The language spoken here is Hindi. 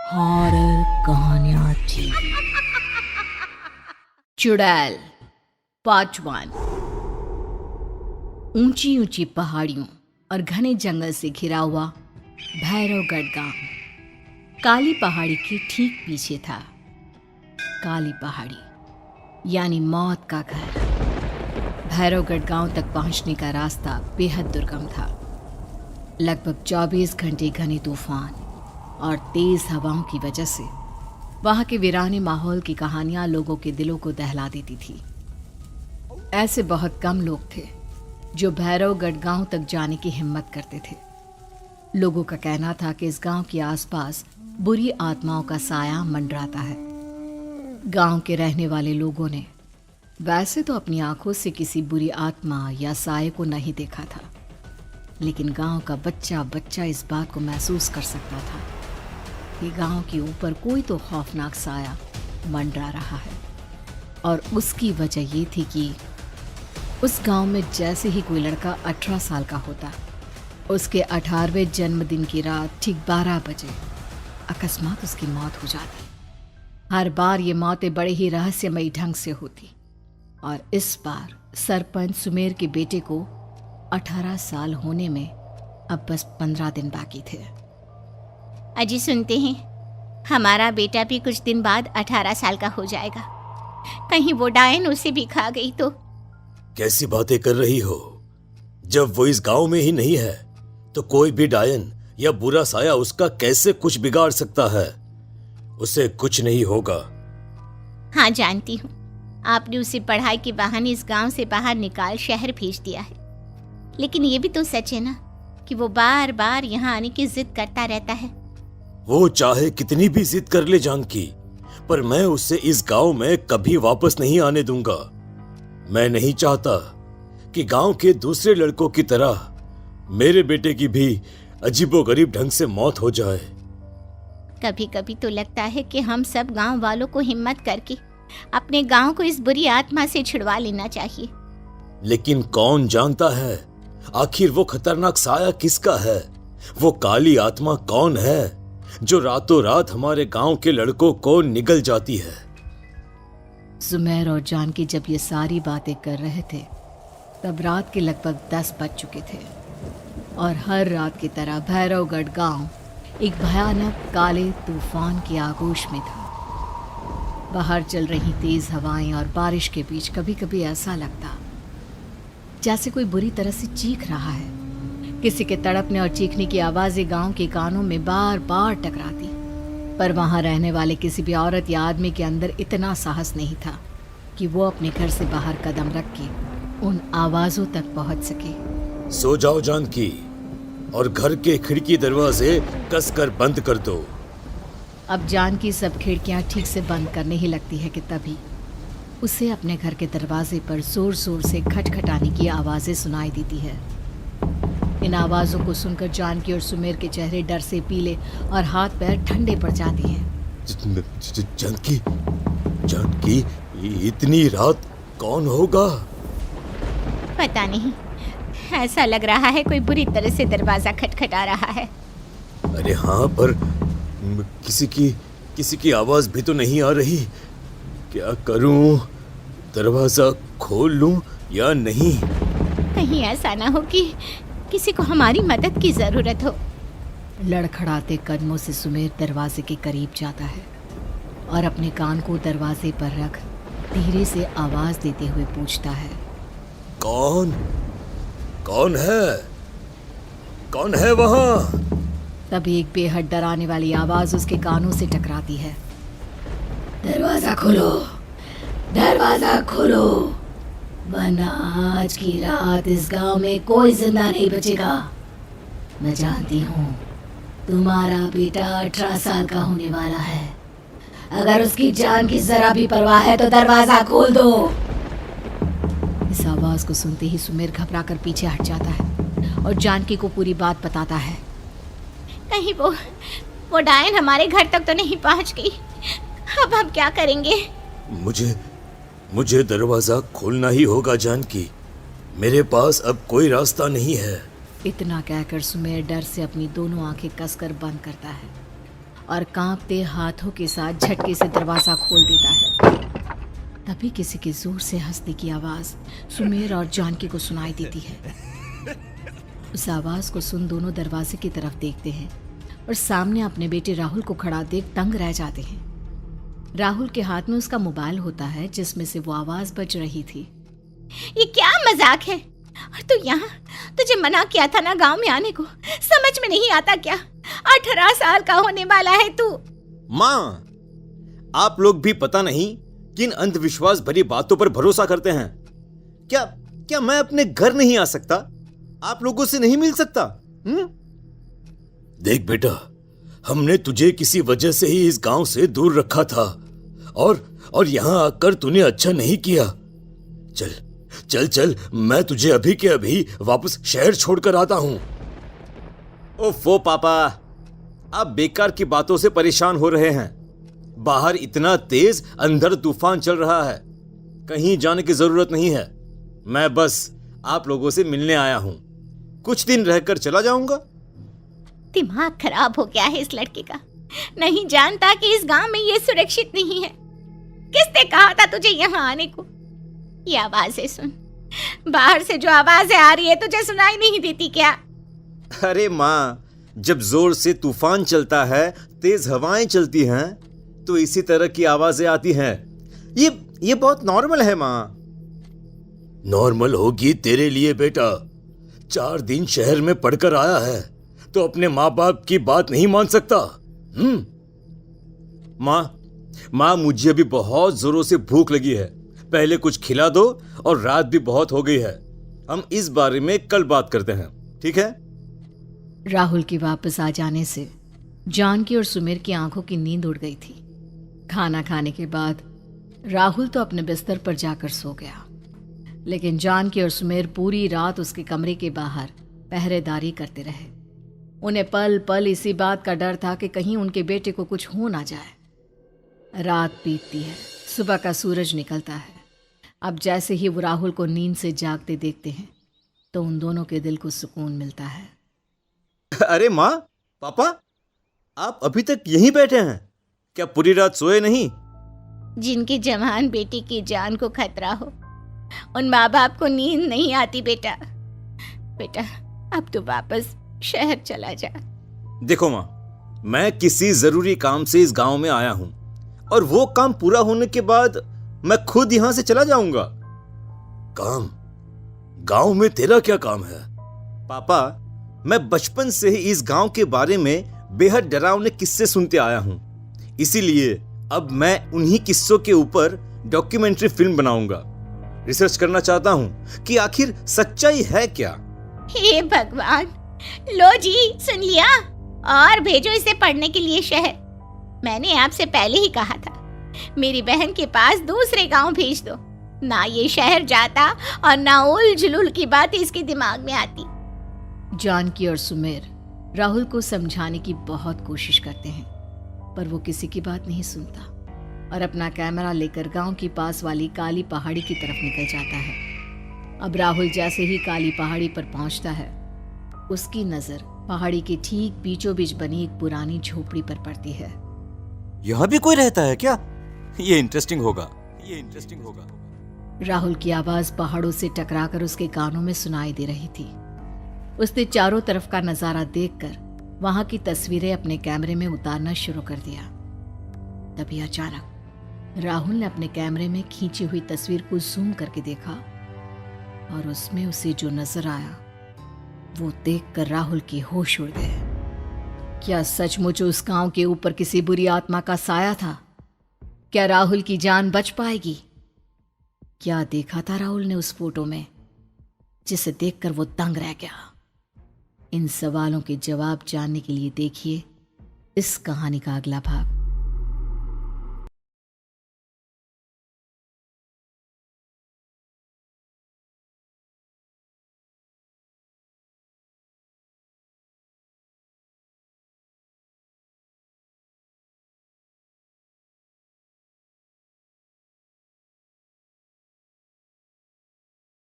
हॉरर कहानियां थी। चुड़ैल पार्ट 1। ऊंची ऊंची पहाड़ियों और घने जंगल से घिरा हुआ भैरवगढ़ गांव काली पहाड़ी के ठीक पीछे था। काली पहाड़ी यानी मौत का घर। भैरवगढ़ गांव तक पहुंचने का रास्ता बेहद दुर्गम था। लगभग 24 घंटे घने तूफान और तेज हवाओं की वजह से वहां के वीराने माहौल की कहानियां लोगों के दिलों को दहला देती थी। ऐसे बहुत कम लोग थे जो भैरवगढ़ गांव तक जाने की हिम्मत करते थे। लोगों का कहना था कि इस गांव के आसपास बुरी आत्माओं का साया मंडराता है। गांव के रहने वाले लोगों ने वैसे तो अपनी आंखों से किसी बुरी आत्मा या साये को नहीं देखा था, लेकिन गांव का बच्चा बच्चा इस बात को महसूस कर सकता था कि गांव के ऊपर कोई तो खौफनाक साया मंडरा रहा है। और उसकी वजह ये थी कि उस गांव में जैसे ही कोई लड़का 18 साल का होता, उसके 18वें जन्मदिन की रात ठीक 12 बजे अकस्मात उसकी मौत हो जाती। हर बार ये मौतें बड़े ही रहस्यमयी ढंग से होती और इस बार सरपंच सुमेर के बेटे को 18 साल होने में अब बस 15 दिन बाकी थे। अजी सुनते हैं, हमारा बेटा भी कुछ दिन बाद 18 साल का हो जाएगा। कहीं वो डायन उसे भी खा गई तो। कैसी बातें कर रही हो? जब वो इस गांव में ही नहीं है तो कोई भी डायन या बुरा साया उसका कैसे कुछ बिगाड़ सकता है? उसे कुछ नहीं होगा। हाँ जानती हूँ, आपने उसे पढ़ाई के बहाने इस गांव से बाहर निकाल शहर भेज दिया है, लेकिन ये भी तो सच है ना कि वो बार बार यहाँ आने की जिद करता रहता है। वो चाहे कितनी भी जिद कर ले जानकी, पर मैं उसे इस गांव में कभी वापस नहीं आने दूंगा। मैं नहीं चाहता कि गांव के दूसरे लड़कों की तरह मेरे बेटे की भी अजीबोगरीब ढंग से मौत हो जाए। कभी कभी तो लगता है कि हम सब गांव वालों को हिम्मत करके अपने गांव को इस बुरी आत्मा से छुड़वा लेना चाहिए। लेकिन कौन जानता है आखिर वो खतरनाक साया किसका है? वो काली आत्मा कौन है जो रातों रात हमारे गांव के लड़कों को निगल जाती है? सुमेर और जानकी जब ये सारी बातें कर रहे थे तब रात के लगभग 10 बज चुके थे और हर रात की तरह भैरवगढ़ गांव एक भयानक काले तूफान की आगोश में था। बाहर चल रही तेज हवाएं और बारिश के बीच कभी कभी ऐसा लगता जैसे कोई बुरी तरह से चीख रहा है। किसी के तड़पने और चीखने की आवाजें गांव के कानों में बार बार टकराती, पर वहां रहने वाले किसी भी औरत या आदमी के अंदर इतना साहस नहीं था कि वो अपने घर से बाहर कदम रख के उन आवाजों तक पहुंच सके। सो जाओ जानकी और घर के खिड़की दरवाजे कसकर बंद कर दो। अब जानकी सब खिड़कियां ठीक से बंद करने ही लगती है कि तभी उसे अपने घर के दरवाजे पर जोर जोर से खटखटाने की आवाजें सुनाई देती है। इन आवाजों को सुनकर जानकी और सुमेर के चेहरे डर से पीले और हाथ पैर ठंडे पड़ जाते हैं। जानकी, जानकी, इतनी रात कौन होगा? पता नहीं, ऐसा लग रहा है कोई बुरी तरह से दरवाजा खटखटा रहा है। अरे हाँ, पर किसी की आवाज भी तो नहीं आ रही। क्या करूं? दरवाजा खोल लूं या नहीं? कहीं ऐसा ना हो कि किसी को हमारी मदद की जरूरत हो। लड़खड़ाते कदमों से सुमेर दरवाजे के करीब जाता है और अपने कान को दरवाजे पर रख धीरे से आवाज देते हुए पूछता है, कौन है? कौन है वहां? तभी एक बेहद डराने वाली आवाज उसके कानों से टकराती है। दरवाजा खोलो, दरवाजा खोलो, वरना आज की रात इस गांव में कोई जिंदा नहीं बचेगा। मैं जानती हूँ तुम्हारा बेटा 18 साल का होने वाला है। अगर उसकी जान की जरा भी परवाह है तो दरवाजा खोल दो। इस आवाज को सुनते ही सुमेर घबरा कर पीछे हट जाता है और जानकी को पूरी बात बताता है। कहीं वो डायन हमारे घर तक तो नहीं पहुंच गई? अब हम क्या करेंगे? मुझे दरवाजा खोलना ही होगा जानकी। मेरे पास अब कोई रास्ता नहीं है। इतना कहकर सुमेर डर से अपनी दोनों आंखें कसकर बंद करता है और कांपते हाथों के साथ झटके से दरवाज़ा खोल देता है। तभी किसी के जोर से हंसने की आवाज़ सुमेर और जानकी को सुनाई देती है। उस आवाज़ को सुन दोनों दरवाजे की तरफ देखते हैं और सामने अपने बेटे राहुल को खड़ा देख दंग रह जाते हैं। राहुल के हाथ में उसका मोबाइल होता है जिसमें से वो आवाज़ बज रही थी। ये क्या मजाक है? और तू यहाँ, तुझे मना किया था ना गांव में आने को, समझ में नहीं आता क्या? 18 साल का होने वाला है तू। माँ, आप लोग भी पता नहीं किन अंधविश्वास भरी बातों पर भरोसा करते हैं। क्या मैं अपने घर नहीं आ सकता? आप लोगों से नहीं मिल सकता? देख बेटा, हमने तुझे किसी वजह से ही इस गांव से दूर रखा था और यहां आकर तूने अच्छा नहीं किया। चल चल चल, मैं तुझे अभी के अभी वापस शहर छोड़कर आता हूं। ओफो पापा, आप बेकार की बातों से परेशान हो रहे हैं। बाहर इतना तेज अंधड़ तूफान चल रहा है, कहीं जाने की जरूरत नहीं है। मैं बस आप लोगों से मिलने आया हूं, कुछ दिन रहकर चला जाऊंगा। दिमाग खराब हो गया है इस लड़के का, नहीं जानता कि इस गांव में ये सुरक्षित नहीं है। किसने कहा था तुझे यहाँ आने को? ये आवाजें सुन, बाहर से जो आवाजें आ रही है तुझे सुनाई नहीं देती क्या? अरे माँ, जब जोर से तूफान चलता है, तेज हवाएं चलती हैं, तो इसी तरह की आवाजें आती हैं। ये बहुत नॉर्मल है माँ। नॉर्मल होगी तेरे लिए बेटा। 4 दिन शहर में पढ़कर आया है तो अपने माँ बाप की बात नहीं मान सकता। माँ, मुझे अभी बहुत जोरों से भूख लगी है, पहले कुछ खिला दो, और रात भी बहुत हो गई है। हम इस बारे में कल बात करते हैं, ठीक है? राहुल के वापस आ जाने से जानकी और सुमेर की आंखों की नींद उड़ गई थी। खाना खाने के बाद राहुल तो अपने बिस्तर पर जाकर सो गया, लेकिन जानकी और सुमेर पूरी रात उसके कमरे के बाहर पहरेदारी करते रहे। उन्हें पल पल इसी बात का डर था कि कहीं उनके बेटे को कुछ हो ना जाए। रात बीतती है, सुबह का सूरज निकलता है। अब जैसे ही वो राहुल को नींद से जागते देखते हैं तो उन दोनों के दिल को सुकून मिलता है। अरे माँ, पापा, आप अभी तक यहीं बैठे हैं? क्या पूरी रात सोए नहीं? जिनकी जवान बेटी की जान को खतरा हो, उन माँ बाप को नींद नहीं आती बेटा। अब तो वापस शहर चला जा। देखो माँ, मैं किसी जरूरी काम से इस गांव में आया हूं, और वो काम पूरा होने के बाद मैं खुद यहां से चला जाऊंगा। काम? गांव में तेरा क्या काम है? पापा, मैं बचपन से ही इस गांव के बारे में बेहद डरावने किस्से सुनते आया हूं, इसीलिए अब मैं उन्हीं किस्सों के ऊपर डॉक्यूमेंट्री फिल्म बनाऊंगा। रिसर्च करना चाहता हूं कि आखिर सच्चाई है क्या। हे भगवान, लो जी, सुन लिया, और भेजो इसे पढ़ने के लिए शहर। मैंने आपसे पहले ही कहा था, मेरी बहन के पास दूसरे गांव भेज दो। ना ये शहर जाता और ना उल जुलूल की बात इसके दिमाग में आती। जानकी और सुमेर राहुल को समझाने की बहुत कोशिश करते हैं, पर वो किसी की बात नहीं सुनता और अपना कैमरा लेकर गांव की पास वाली काली पहाड़ी की तरफ निकल जाता है। अब राहुल जैसे ही काली पहाड़ी पर पहुंचता है, उसकी नजर पहाड़ी के ठीक बीचों बीच बनी एक पुरानी झोपड़ी पर पड़ती है। यहाँ भी कोई रहता है क्या? ये इंटरेस्टिंग होगा। राहुल की आवाज पहाड़ों से टकराकर उसके कानों में सुनाई दे रही थी। उसने चारों तरफ का नजारा देखकर वहां की तस्वीरें अपने कैमरे में उतारना शुरू कर दिया। तभी अचानक राहुल ने अपने कैमरे में खींची हुई तस्वीर को जूम करके देखा, और उसमें उसे जो नजर आया वो देखकर राहुल के होश उड़ गए। क्या सचमुच उस गांव के ऊपर किसी बुरी आत्मा का साया था? क्या राहुल की जान बच पाएगी? क्या देखा था राहुल ने उस फोटो में जिसे देखकर वो दंग रह गया? इन सवालों के जवाब जानने के लिए देखिए इस कहानी का अगला भाग।